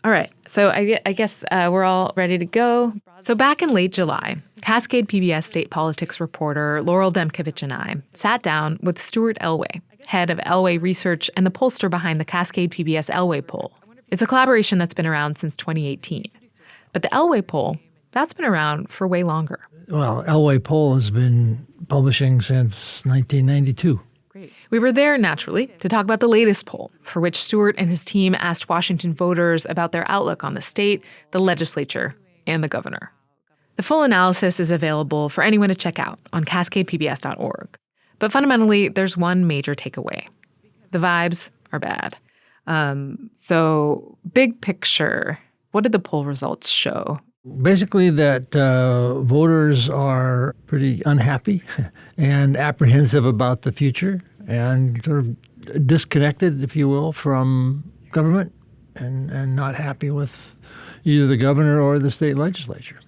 All right. So I guess we're all ready to go. So back in late July, Cascade PBS state politics reporter Laurel Demkovich and I sat down with Stuart Elway, head of Elway Research and the pollster behind the Cascade PBS Elway poll. It's a collaboration that's been around since 2018. But the Elway poll, that's been around for way longer. Well, Elway poll has been publishing since 1992. We were there, naturally, to talk about the latest poll, for which Stuart and his team asked Washington voters about their outlook on the state, the legislature, and the governor. The full analysis is available for anyone to check out on cascadepbs.org. But fundamentally, there's one major takeaway. The vibes are bad. So big picture, what did the poll results show? Basically that voters are pretty unhappy and apprehensive about the future and sort of disconnected, if you will, from government and not happy with either the governor or the state legislature,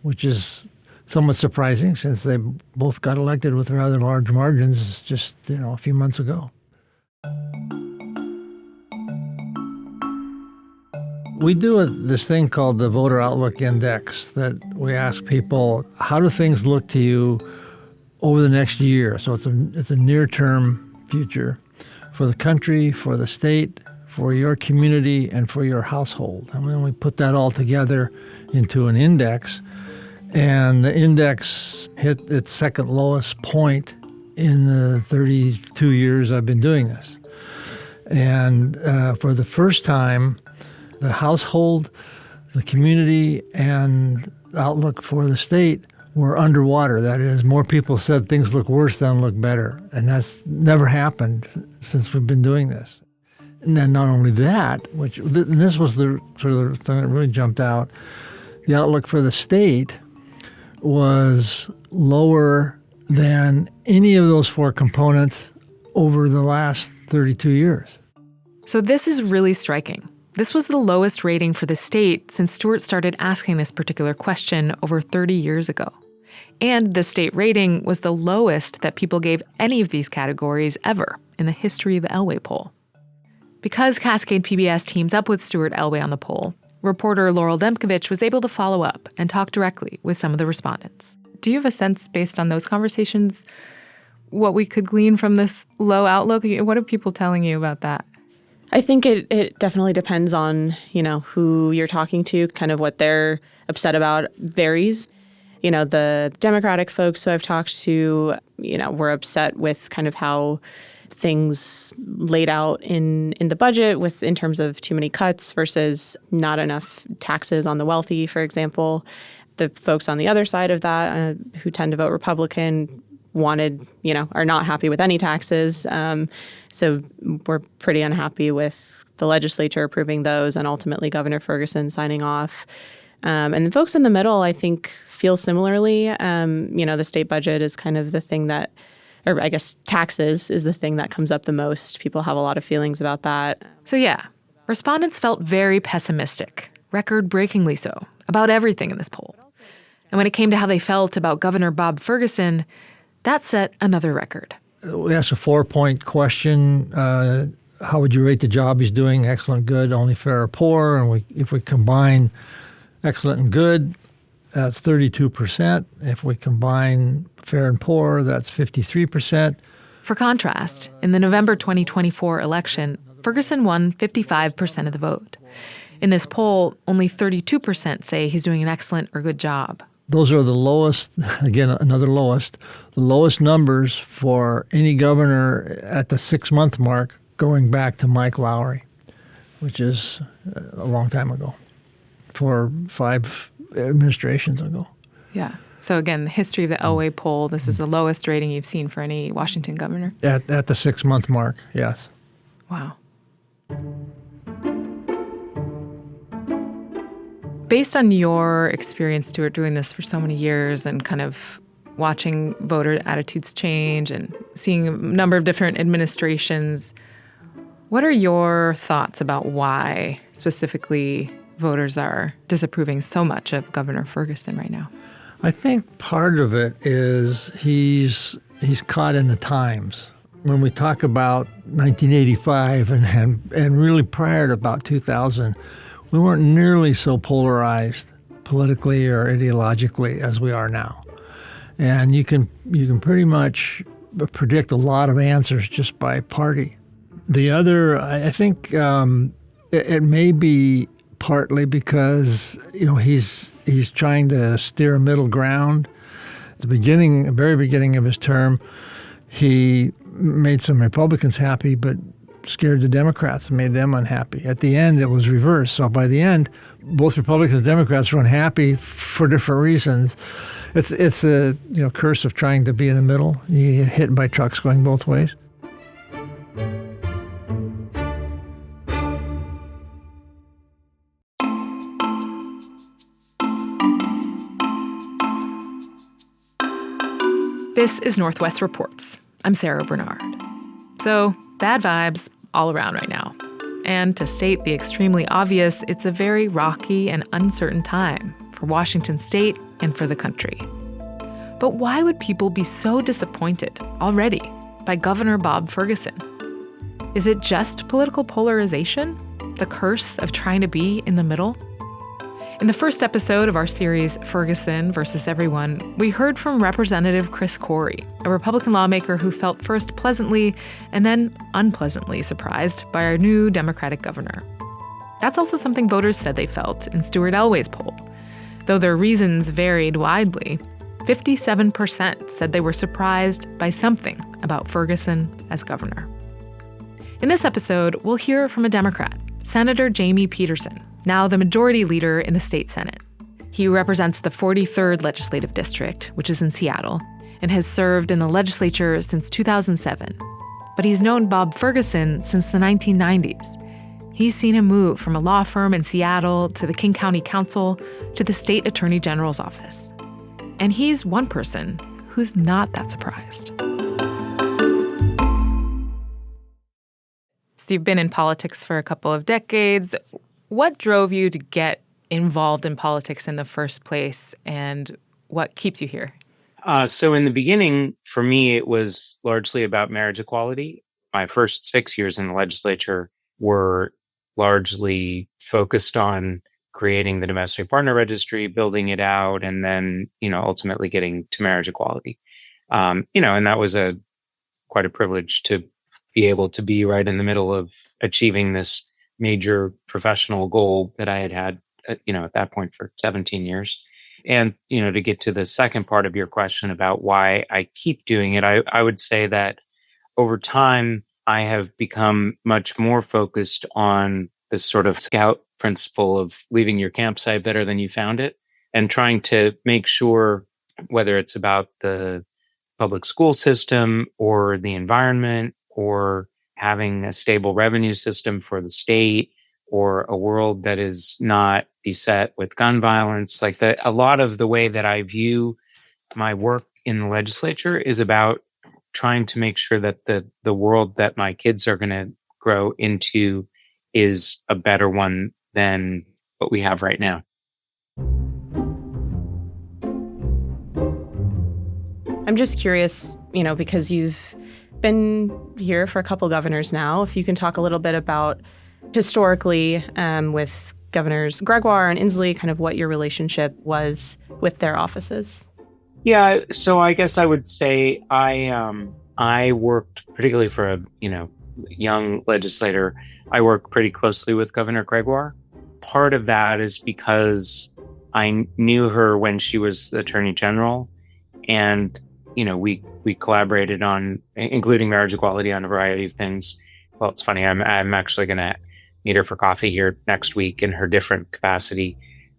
which is somewhat surprising since they both got elected with rather large margins just, a few months ago. We do this thing called the Voter Outlook Index that we ask people, how do things look to you over the next year? So it's a near-term future for the country, for the state, for your community, and for your household. And then we put that all together into an index, and the index hit its second lowest point in the 32 years I've been doing this. And for the first time, the household, the community, and the outlook for the state were underwater. That is, more people said things look worse than look better. And that's never happened since we've been doing this. And then not only that, and this was the sort of the thing that really jumped out, the outlook for the state was lower than any of those four components over the last 32 years. So this is really striking. This was the lowest rating for the state since Stuart started asking this particular question over 30 years ago. And the state rating was the lowest that people gave any of these categories ever in the history of the Elway poll. Because Cascade PBS teams up with Stuart Elway on the poll, reporter Laurel Demkovich was able to follow up and talk directly with some of the respondents. Do you have a sense, based on those conversations, what we could glean from this low outlook? What are people telling you about that? I think it definitely depends on, who you're talking to, kind of what they're upset about varies. The Democratic folks who I've talked to, were upset with kind of how things laid out in the budget in terms of too many cuts versus not enough taxes on the wealthy, for example. The folks on the other side of that who tend to vote Republican are not happy with any taxes. So we're pretty unhappy with the legislature approving those and ultimately Governor Ferguson signing off. And the folks in the middle, I think, feel similarly. The state budget is kind of the thing that, or I guess taxes is the thing that comes up the most. People have a lot of feelings about that. So yeah, respondents felt very pessimistic, record-breakingly so, about everything in this poll. And when it came to how they felt about Governor Bob Ferguson, that set another record. We asked a 4-point question. How would you rate the job he's doing? Excellent, good, only, fair, or poor? And if we combine excellent and good, that's 32%. If we combine fair and poor, that's 53%. For contrast, in the November 2024 election, Ferguson won 55% of the vote. In this poll, only 32% say he's doing an excellent or good job. Those are the lowest, again, another lowest, the lowest numbers for any governor at the 6-month mark going back to Mike Lowry, which is a long time ago, for 5 administrations ago. Yeah. So again, the history of the Elway poll, this is the lowest rating you've seen for any Washington governor? At the 6-month mark, yes. Wow. Based on your experience, Stuart, doing this for so many years and kind of watching voter attitudes change and seeing a number of different administrations, what are your thoughts about why specifically voters are disapproving so much of Governor Ferguson right now? I think part of it is he's caught in the times. When we talk about 1985 and really prior to about 2000, we weren't nearly so polarized politically or ideologically as we are now. And you can pretty much predict a lot of answers just by party. The other, I think it may be partly because, he's trying to steer a middle ground. At the very beginning of his term, he made some Republicans happy, but scared the Democrats and made them unhappy. At the end, it was reversed. So by the end, both Republicans and Democrats were unhappy for different reasons. It's a curse of trying to be in the middle. You get hit by trucks going both ways. This is Northwest Reports. I'm Sara Bernard. So, bad vibes all around right now. And to state the extremely obvious, it's a very rocky and uncertain time for Washington state and for the country. But why would people be so disappointed already by Governor Bob Ferguson? Is it just political polarization? The curse of trying to be in the middle? In the first episode of our series, Ferguson versus Everyone, we heard from Representative Chris Corey, a Republican lawmaker who felt first pleasantly and then unpleasantly surprised by our new Democratic governor. That's also something voters said they felt in Stuart Elway's poll. Though their reasons varied widely, 57% said they were surprised by something about Ferguson as governor. In this episode, we'll hear from a Democrat, Senator Jamie Pedersen, now the Majority Leader in the state Senate. He represents the 43rd Legislative District, which is in Seattle, and has served in the Legislature since 2007. But he's known Bob Ferguson since the 1990s. He's seen him move from a law firm in Seattle to the King County Council to the State Attorney General's office. And he's one person who's not that surprised. So you've been in politics for a couple of decades. What drove you to get involved in politics in the first place, and what keeps you here? So in the beginning, for me, it was largely about marriage equality. My first 6 years in the legislature were largely focused on creating the domestic partner registry, building it out, and then, ultimately getting to marriage equality. And that was quite a privilege to be able to be right in the middle of achieving this major professional goal that I had, at that point for 17 years. And, to get to the second part of your question about why I keep doing it, I would say that over time, I have become much more focused on this sort of scout principle of leaving your campsite better than you found it, and trying to make sure, whether it's about the public school system or the environment or having a stable revenue system for the state or a world that is not beset with gun violence, a lot of the way that I view my work in the legislature is about trying to make sure that the world that my kids are going to grow into is a better one than what we have right now. I'm just curious, because you've been here for a couple governors now, if you can talk a little bit about historically with Governors Gregoire and Inslee, kind of what your relationship was with their offices. Yeah, so I guess I would say I worked, particularly for a young legislator, I worked pretty closely with Governor Gregoire. Part of that is because I knew her when she was the Attorney General, and we collaborated on, including marriage equality, on a variety of things. Well, it's funny, I'm actually going to meet her for coffee here next week in her different capacity.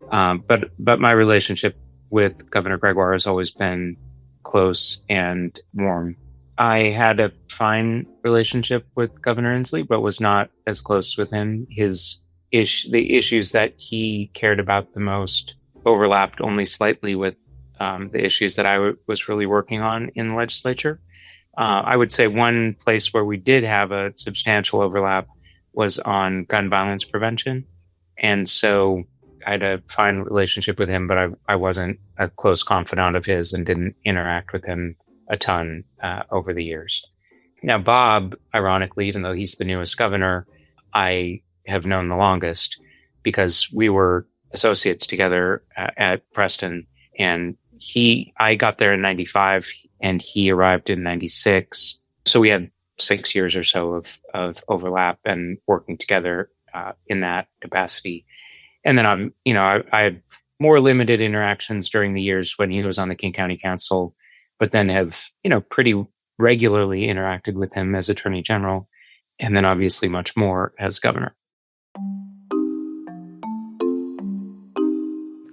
But my relationship with Governor Gregoire has always been close and warm. I had a fine relationship with Governor Inslee, but was not as close with him. The issues that he cared about the most overlapped only slightly with the issues that I was really working on in the legislature. I would say one place where we did have a substantial overlap was on gun violence prevention. And so I had a fine relationship with him, but I wasn't a close confidant of his and didn't interact with him a ton over the years. Now, Bob, ironically, even though he's the newest governor, I have known the longest. because we were associates together at Preston. And I got there in 95 and he arrived in 96. So we had 6 years or so of overlap and working together in that capacity. And then I had more limited interactions during the years when he was on the King County Council, but then have, pretty regularly interacted with him as Attorney General, and then obviously much more as governor.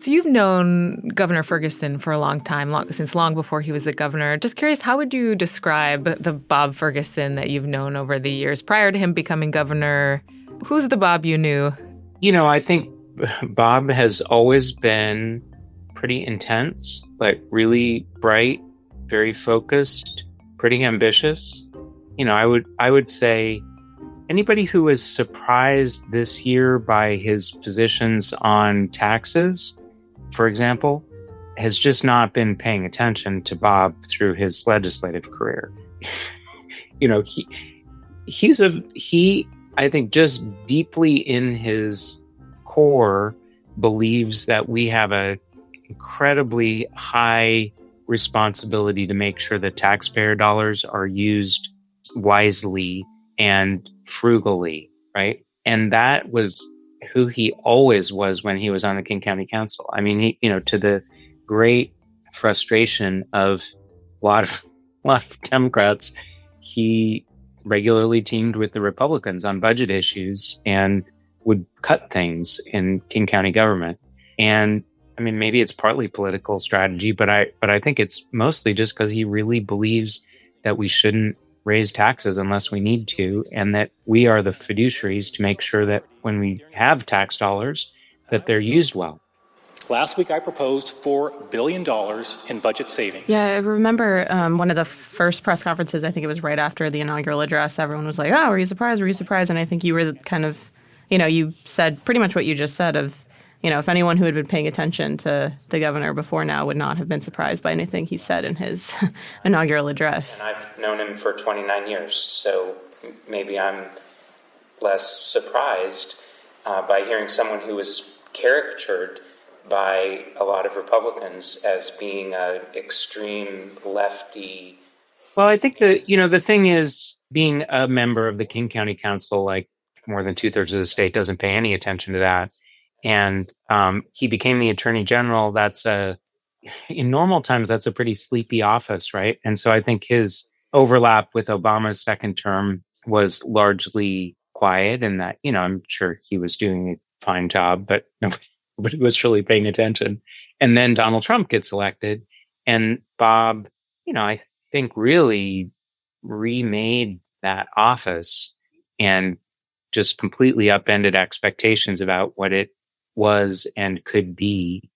So you've known Governor Ferguson for a long time, since long before he was a governor. Just curious, how would you describe the Bob Ferguson that you've known over the years prior to him becoming governor? Who's the Bob you knew? I think Bob has always been pretty intense, like really bright, very focused, pretty ambitious. I would say anybody who was surprised this year by his positions on taxes, for example, has just not been paying attention to Bob through his legislative career. He I think just deeply in his core believes that we have an incredibly high responsibility to make sure that taxpayer dollars are used wisely and frugally, right? And that was who he always was when he was on the King County Council. I mean, he, to the great frustration of a lot of Democrats, he regularly teamed with the Republicans on budget issues and would cut things in King County government. And I mean, maybe it's partly political strategy, but I think it's mostly just because he really believes that we shouldn't raise taxes unless we need to, and that we are the fiduciaries to make sure that when we have tax dollars, that they're used well. Last week, I proposed $4 billion in budget savings. Yeah, I remember one of the first press conferences, I think it was right after the inaugural address, everyone was like, oh, were you surprised? Were you surprised? And I think you were kind of, you said pretty much what you just said of, if anyone who had been paying attention to the governor before now would not have been surprised by anything he said in his inaugural address. And I've known him for 29 years, so maybe I'm less surprised by hearing someone who was caricatured by a lot of Republicans as being an extreme lefty. Well, I think the thing is, being a member of the King County Council, like more than 2/3 of the state, doesn't pay any attention to that. And he became the Attorney General. In normal times, that's a pretty sleepy office, right? And so I think his overlap with Obama's second term was largely quiet, and that, I'm sure he was doing a fine job, but nobody was really paying attention. And then Donald Trump gets elected, and Bob, I think really remade that office and just completely upended expectations about what it was and could be.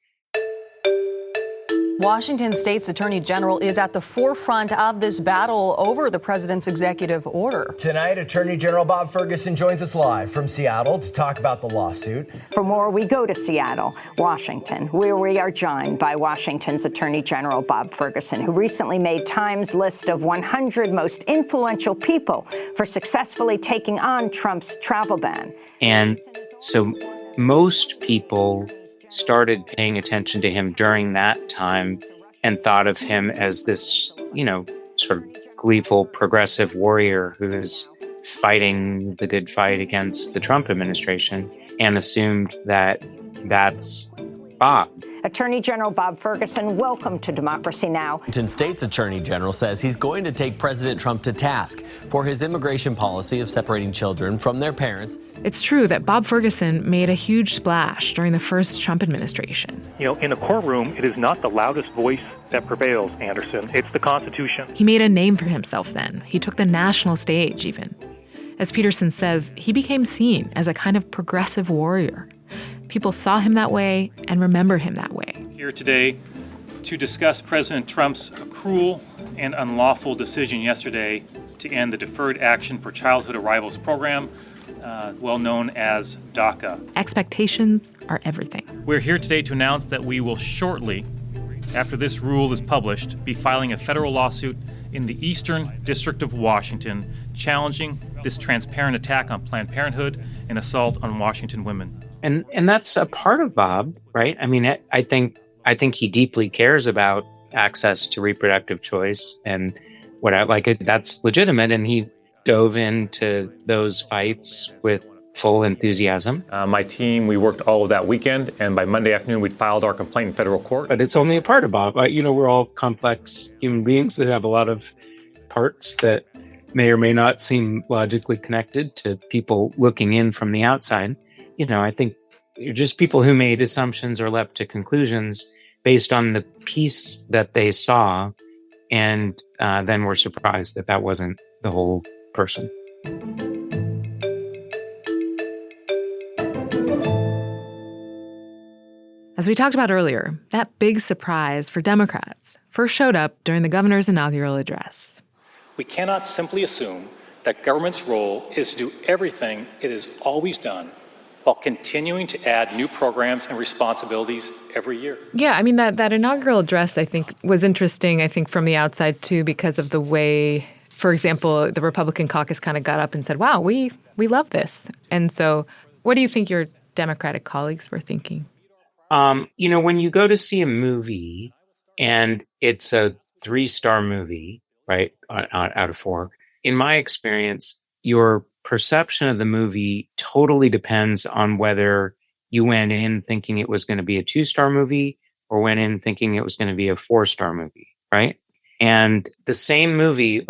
Washington State's Attorney General is at the forefront of this battle over the president's executive order. Tonight, Attorney General Bob Ferguson joins us live from Seattle to talk about the lawsuit. For more, we go to Seattle, Washington, where we are joined by Washington's Attorney General Bob Ferguson, who recently made Time's list of 100 most influential people for successfully taking on Trump's travel ban. And so most people started paying attention to him during that time and thought of him as this, sort of gleeful progressive warrior who is fighting the good fight against the Trump administration, and assumed that that's Bob. Attorney General Bob Ferguson, welcome to Democracy Now! Washington State's Attorney General says he's going to take President Trump to task for his immigration policy of separating children from their parents. It's true that Bob Ferguson made a huge splash during the first Trump administration. In a courtroom, it is not the loudest voice that prevails, Anderson. It's the Constitution. He made a name for himself then. He took the national stage, even. As Peterson says, he became seen as a kind of progressive warrior. People saw him that way and remember him that way. Here today to discuss President Trump's cruel and unlawful decision yesterday to end the Deferred Action for Childhood Arrivals program, well known as DACA. Expectations are everything. We're here today to announce that we will shortly, after this rule is published, be filing a federal lawsuit in the Eastern District of Washington challenging this transparent attack on Planned Parenthood and assault on Washington women. And that's a part of Bob, right? I mean, I think he deeply cares about access to reproductive choice and that's legitimate. And he dove into those fights with full enthusiasm. My team, we worked all of that weekend, and by Monday afternoon, we'd filed our complaint in federal court. But it's only a part of Bob. We're all complex human beings that have a lot of parts that may or may not seem logically connected to people looking in from the outside. I think just people who made assumptions or leapt to conclusions based on the piece that they saw, and then were surprised that wasn't the whole person. As we talked about earlier, that big surprise for Democrats first showed up during the governor's inaugural address. We cannot simply assume that government's role is to do everything it has always done while continuing to add new programs and responsibilities every year. Yeah, I mean, that inaugural address, I think, was interesting, from the outside, too, because of the way, for example, the Republican caucus kind of got up and said, wow, we love this. And so what do you think your Democratic colleagues were thinking? When you go to see a movie and it's a 3-star movie, right, out of 4, in my experience, your perception of the movie totally depends on whether you went in thinking it was going to be a 2-star movie or went in thinking it was going to be a 4-star movie, right? And the same movie,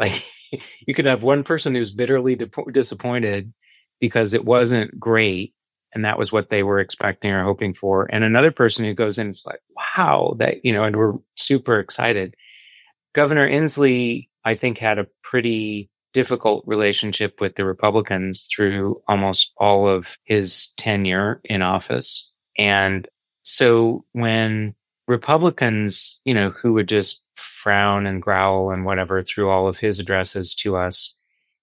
you could have one person who's bitterly disappointed because it wasn't great, and that was what they were expecting or hoping for. And another person who goes in and is like, wow, and we're super excited. Governor Inslee, I think, had a pretty difficult relationship with the Republicans through almost all of his tenure in office. And so when Republicans, who would just frown and growl and whatever through all of his addresses to us,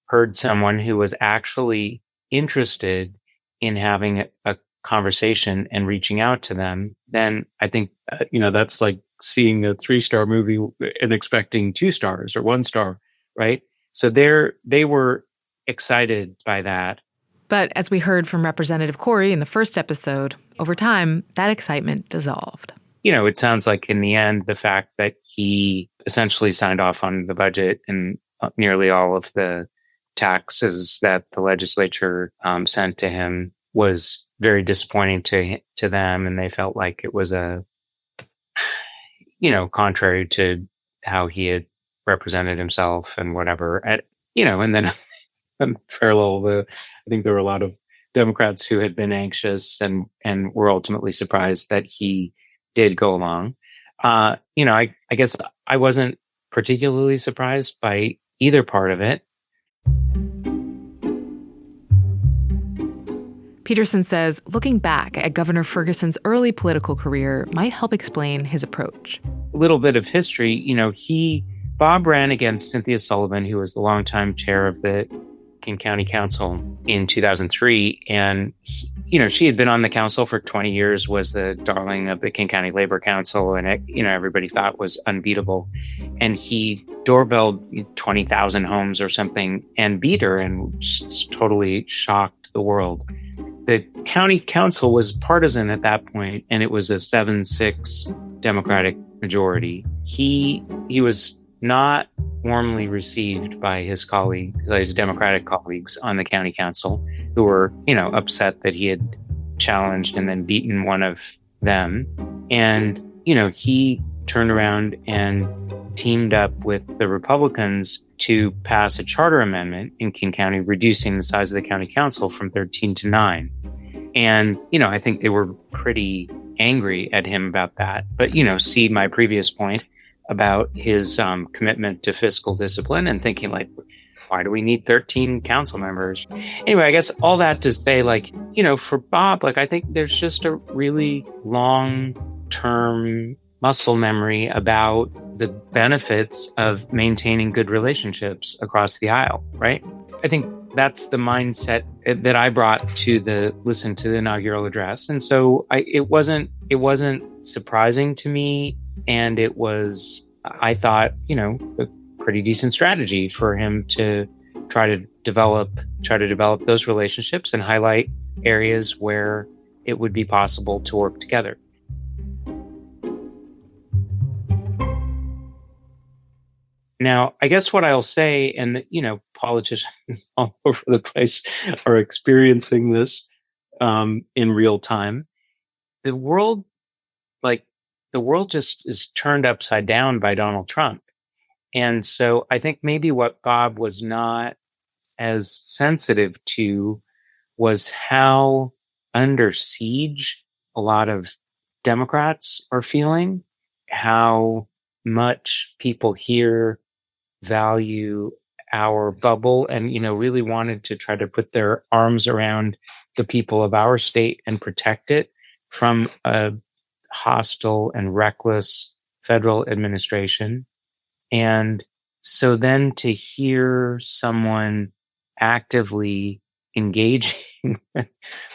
heard someone who was actually interested in having a conversation and reaching out to them, then I think, that's like seeing a 3-star movie and expecting 2 stars or 1 star, right? So they were excited by that. But as we heard from Representative Corey in the first episode, over time, that excitement dissolved. It sounds like in the end, the fact that he essentially signed off on the budget and nearly all of the taxes that the legislature sent to him was very disappointing to them. And they felt like it was contrary to how he had represented himself and whatever. And then in parallel, I think there were a lot of Democrats who had been anxious and were ultimately surprised that he did go along. I guess I wasn't particularly surprised by either part of it. Peterson says looking back at Governor Ferguson's early political career might help explain his approach. A little bit of history, Bob ran against Cynthia Sullivan, who was the longtime chair of the King County Council in 2003. And, she had been on the council for 20 years, was the darling of the King County Labor Council, and everybody thought was unbeatable. And he doorbelled 20,000 homes or something and beat her and totally shocked the world. The county council was partisan at that point, and it was a 7-6 Democratic majority. He was not warmly received by his Democratic colleagues on the county council, who were, upset that he had challenged and then beaten one of them. And, he turned around and teamed up with the Republicans to pass a charter amendment in King County, reducing the size of the county council from 13 to 9. And, I think they were pretty angry at him about that. But, see my previous point about his commitment to fiscal discipline and thinking why do we need 13 council members? Anyway, I guess all that to say, for Bob, I think there's just a really long-term muscle memory about the benefits of maintaining good relationships across the aisle, right? I think that's the mindset that I brought to listen to the inaugural address. And so it wasn't surprising to me. And it was, I thought, a pretty decent strategy for him to try to develop those relationships and highlight areas where it would be possible to work together. Now, I guess what I'll say, and politicians all over the place are experiencing this in real time. The world just is turned upside down by Donald Trump. And so I think maybe what Bob was not as sensitive to was how under siege a lot of Democrats are feeling, how much people here value our bubble and, really wanted to try to put their arms around the people of our state and protect it from a hostile and reckless federal administration. And so then to hear someone actively engaging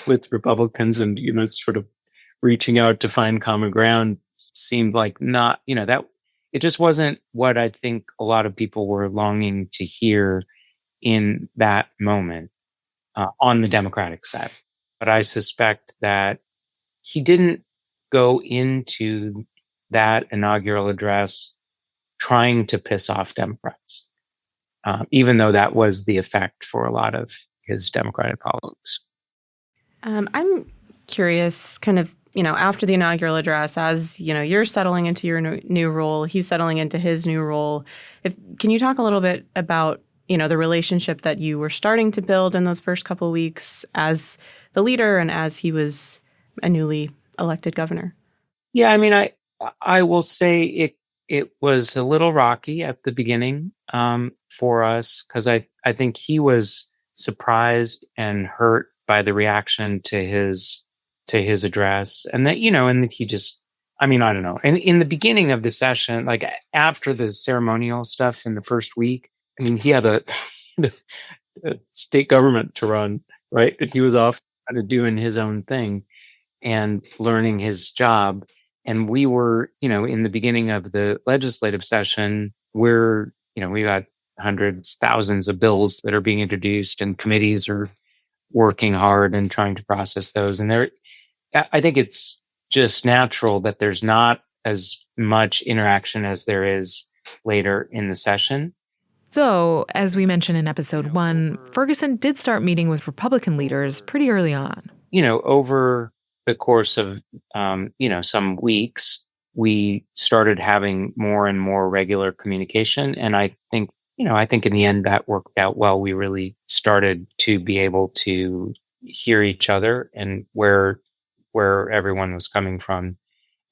with Republicans and, sort of reaching out to find common ground seemed like not, that it just wasn't what I think a lot of people were longing to hear in that moment on the Democratic side. But I suspect that he didn't go into that inaugural address trying to piss off Democrats, even though that was the effect for a lot of his Democratic colleagues. I'm curious, kind of, after the inaugural address, as, you're settling into your new role, he's settling into his new role. Can you talk a little bit about, the relationship that you were starting to build in those first couple of weeks as the leader and as he was a newly elected governor? Yeah, I mean, I will say it was a little rocky at the beginning for us because I think he was surprised and hurt by the reaction to his address, and that and that he just, I don't know. And in the beginning of the session, like after the ceremonial stuff in the first week, he had a state government to run, right? And he was off kind of doing his own thing and learning his job. And we were, in the beginning of the legislative session, we got hundreds, thousands of bills that are being introduced, and committees are working hard and trying to process those. And I think it's just natural that there's not as much interaction as there is later in the session. Though, as we mentioned in episode 1, Ferguson did start meeting with Republican leaders pretty early on. Over the course of, some weeks, we started having more and more regular communication. And I think in the end that worked out well. We really started to be able to hear each other and where everyone was coming from.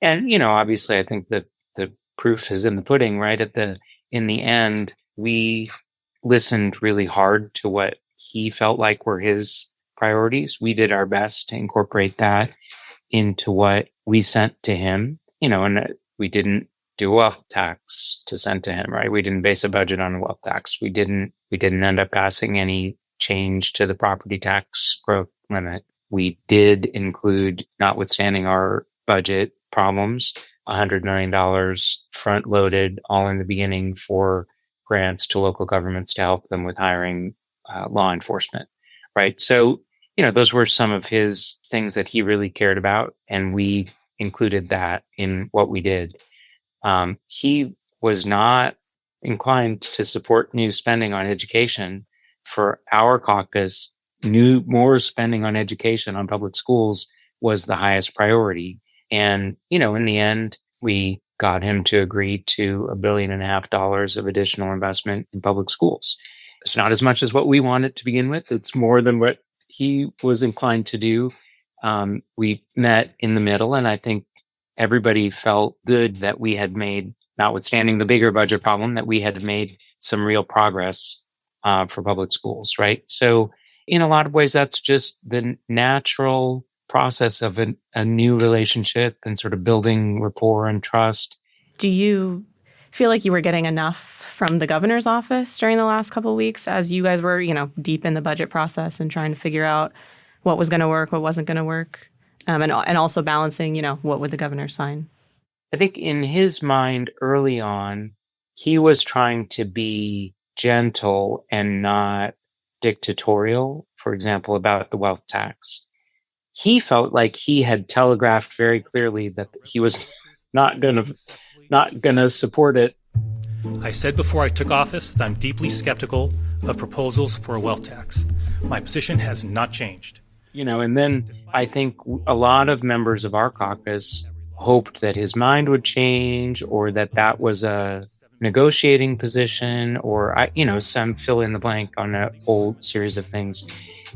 And, obviously I think that the proof is in the pudding, right? In the end, we listened really hard to what he felt like were his priorities. We did our best to incorporate that into what we sent to him, and we didn't do a wealth tax to send to him, right? We didn't base a budget on a wealth tax. We didn't end up passing any change to the property tax growth limit. We did include, notwithstanding our budget problems, $100 million front loaded all in the beginning for grants to local governments to help them with hiring law enforcement, right? So, those were some of his things that he really cared about, and we included that in what we did. He was not inclined to support new spending on education. For our caucus, more spending on education, on public schools, was the highest priority. And, in the end, we got him to agree to $1.5 billion of additional investment in public schools. It's not as much as what we wanted to begin with. It's more than what he was inclined to do. We met in the middle, and I think everybody felt good that we had made, notwithstanding the bigger budget problem, that we had made some real progress for public schools, right? So in a lot of ways, that's just the natural process of a new relationship and sort of building rapport and trust. Do you feel like you were getting enough from the governor's office during the last couple of weeks as you guys were, deep in the budget process and trying to figure out what was going to work, what wasn't going to work, and also balancing, what would the governor sign? I think in his mind early on, he was trying to be gentle and not dictatorial, for example, about the wealth tax. he felt like he had telegraphed very clearly that he was not going to support it. I said before I took office that I'm deeply skeptical of proposals for a wealth tax. My position has not changed. And then I think a lot of members of our caucus hoped that his mind would change, or that was a negotiating position, or some fill in the blank on a whole series of things.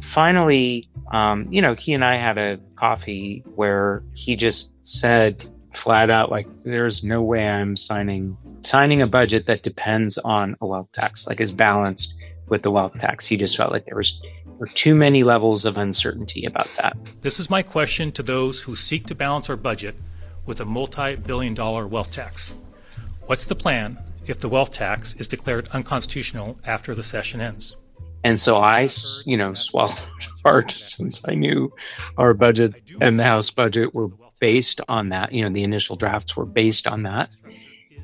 Finally, he and I had a coffee where he just said flat out, like, there's no way I'm signing a budget that depends on a wealth tax, like is balanced with the wealth tax. He just felt like there were too many levels of uncertainty about that. This is my question to those who seek to balance our budget with a multi-billion-dollar wealth tax. What's the plan if the wealth tax is declared unconstitutional after the session ends? And so I, swallowed hard, since I knew our budget and the House budget were based on that. The initial drafts were based on that,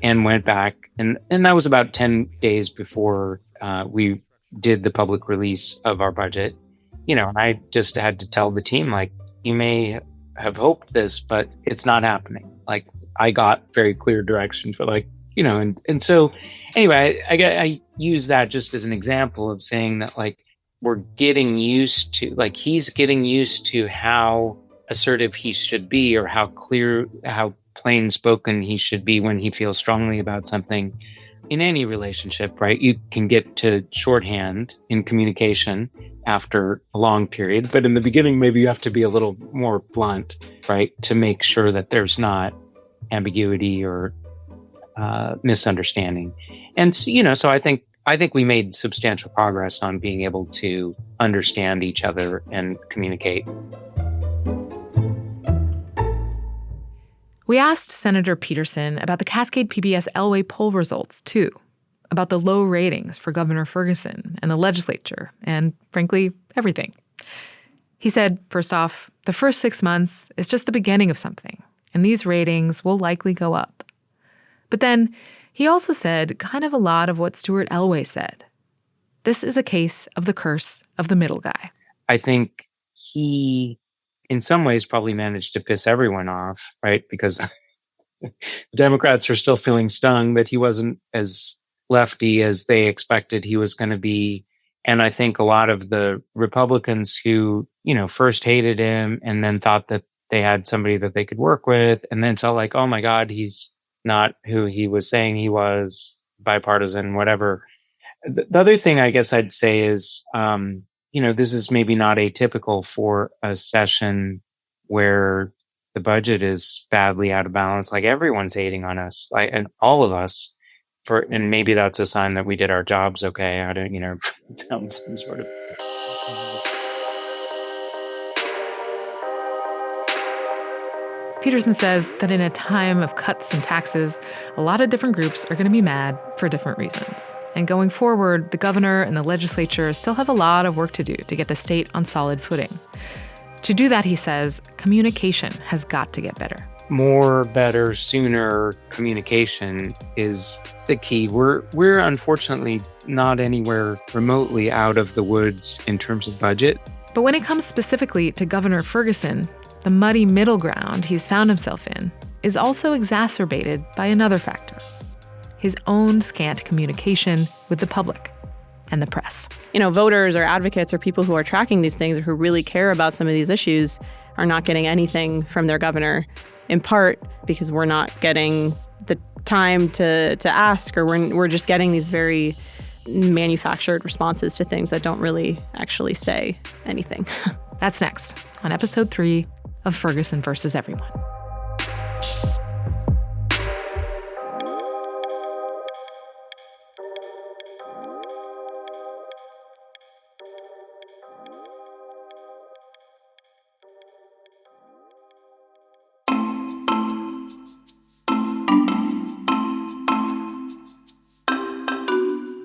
and went back. And that was about 10 days before we did the public release of our budget. And I just had to tell the team, like, you may have hoped this, but it's not happening. Like, I got very clear direction for and so anyway, I use that just as an example of saying that, like, we're getting used to, like, he's getting used to how assertive he should be, or how clear, how plain spoken he should be when he feels strongly about something. In any relationship, right? You can get to shorthand in communication after a long period, but in the beginning, maybe you have to be a little more blunt, right? To make sure that there's not ambiguity or misunderstanding. And so I think we made substantial progress on being able to understand each other and communicate. We asked Senator Peterson about the Cascade PBS Elway poll results, too, about the low ratings for Governor Ferguson and the legislature, and, frankly, everything. He said, first off, the first 6 months is just the beginning of something, and these ratings will likely go up. But then he also said kind of a lot of what Stuart Elway said. This is a case of the curse of the middle guy. I think he, in some ways, probably managed to piss everyone off, right? Because the Democrats are still feeling stung that he wasn't as lefty as they expected he was going to be. And I think a lot of the Republicans who, first hated him and then thought that they had somebody that they could work with, and then saw, like, oh my God, he's not who he was saying he was, bipartisan, whatever. The other thing I guess I'd say is, this is maybe not atypical for a session where the budget is badly out of balance. Like, everyone's hating on us, and all of us. And maybe that's a sign that we did our jobs okay. I don't, down some sort of. Peterson says that in a time of cuts and taxes, a lot of different groups are going to be mad for different reasons. And going forward, the governor and the legislature still have a lot of work to do to get the state on solid footing. To do that, he says, communication has got to get better. More, better, sooner communication is the key. We're unfortunately not anywhere remotely out of the woods in terms of budget. But when it comes specifically to Governor Ferguson, the muddy middle ground he's found himself in is also exacerbated by another factor: his own scant communication with the public and the press. Voters or advocates or people who are tracking these things or who really care about some of these issues are not getting anything from their governor, in part because we're not getting the time to ask, or we're just getting these very manufactured responses to things that don't really actually say anything. That's next on episode 3 of Ferguson versus Everyone.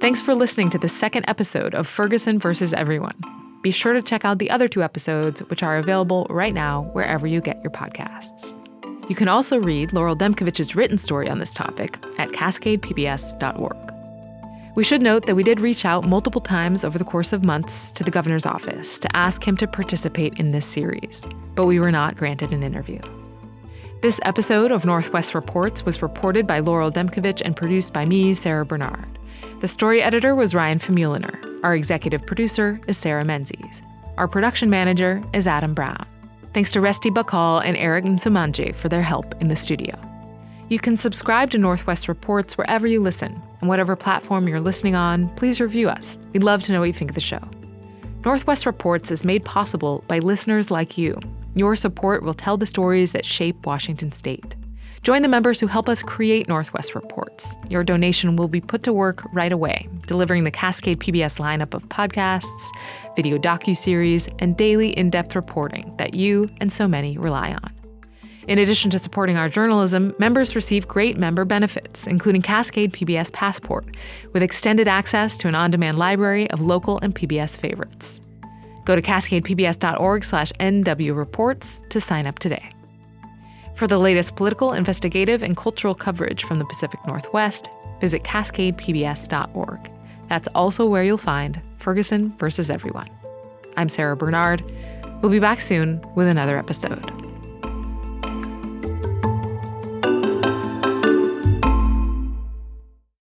Thanks for listening to the second episode of Ferguson versus Everyone. Be sure to check out the other 2 episodes, which are available right now wherever you get your podcasts. You can also read Laurel Demkovich's written story on this topic at cascadepbs.org. We should note that we did reach out multiple times over the course of months to the governor's office to ask him to participate in this series, but we were not granted an interview. This episode of Northwest Reports was reported by Laurel Demkovich and produced by me, Sara Bernard. The story editor was Ryan Famuliner. Our executive producer is Sarah Menzies. Our production manager is Adam Brown. Thanks to Resti Bakal and Eric Nsumanji for their help in the studio. You can subscribe to Northwest Reports wherever you listen, and whatever platform you're listening on, please review us. We'd love to know what you think of the show. Northwest Reports is made possible by listeners like you. Your support will tell the stories that shape Washington State. Join the members who help us create Northwest Reports. Your donation will be put to work right away, delivering the Cascade PBS lineup of podcasts, video docuseries, and daily in-depth reporting that you and so many rely on. In addition to supporting our journalism, members receive great member benefits, including Cascade PBS Passport, with extended access to an on-demand library of local and PBS favorites. Go to cascadepbs.org/NW Reports to sign up today. For the latest political, investigative, and cultural coverage from the Pacific Northwest, visit cascadepbs.org. That's also where you'll find Ferguson versus Everyone. I'm Sara Bernard. We'll be back soon with another episode.